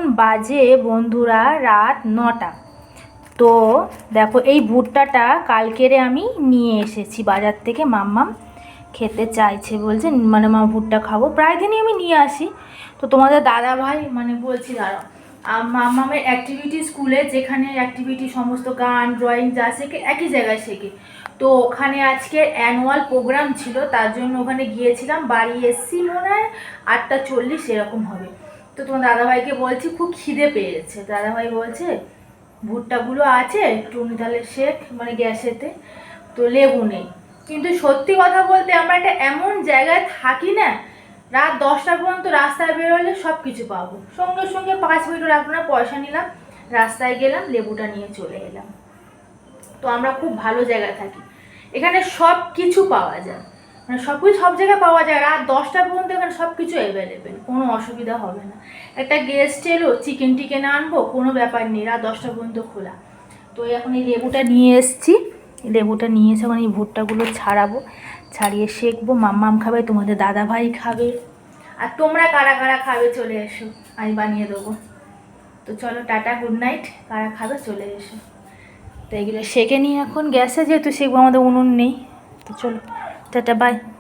এখন বাজে বন্ধুরা রাত 9টা। তো দেখো এই ভুট্টাটা কালকেরে আমি নিয়ে এসেছি বাজার থেকে। মাম্মাম খেতে চাইছে, বলছে মানে মা ভুট্টা খাবো, প্রায় দিনই আমি নিয়ে আসি। তো তোমাদের দাদা ভাই মানে বলছি দাঁড়াও, মাম্মামের অ্যাক্টিভিটি স্কুলে, যেখানে অ্যাক্টিভিটি সমস্ত গান ড্রয়িং যা শেখে একই জায়গায় শেখে। তো ওখানে আজকে অ্যানুয়াল প্রোগ্রাম ছিল, তার জন্য ওখানে গিয়েছিলাম। বাড়ি এসছি মনে হয় 8:40 এরকম হবে। তো তোমার দাদাভাইকে বলছি খুব খিদে পেয়েছে। দাদাভাই বলছে ভুট্টাগুলো আছে একটু তাহলে শেখ মানে গ্যাসেতে, তো লেবু নেই। কিন্তু সত্যি কথা বলতে আমরা একটা এমন জায়গায় থাকি না, রাত 10টা পর্যন্ত রাস্তায় বেরোলে সব কিছু পাবো। সঙ্গে সঙ্গে 5 মিনিট রাখবো না, পয়সা নিলাম, রাস্তায় গেলাম, লেবুটা নিয়ে চলে এলাম। তো আমরা খুব ভালো জায়গায় থাকি, এখানে সব কিছু পাওয়া যায়, মানে সব কিছু সব জায়গায় পাওয়া যায়। রাত 10টা পর্যন্ত এখানে সব কিছু অ্যাভেলেবেল, কোনো অসুবিধা হবে না। একটা গেস্ট এলো, চিকেন টিকেন আনবো, কোনো ব্যাপার নেই, রাত 10টা পর্যন্ত খোলা। তো এখন এই লেবুটা নিয়ে এসছি, লেবুটা নিয়ে এসে এখন এই ভুট্টাগুলো ছাড়াবো, ছাড়িয়ে শেখবো। মাম্মাম খাবে, তোমাদের দাদা ভাই খাবে, আর তোমরা কারা কারা খাবে চলে এসো, আমি বানিয়ে দেবো। তো চলো টাটা, গুড নাইট। কারা খাবে চলে এসো। তো এগুলো সেঁকে নিয়ে এখন গ্যাসে যেহেতু শেখবো, আমাদের উনুন নেই। তো চলো টাটা, বাই।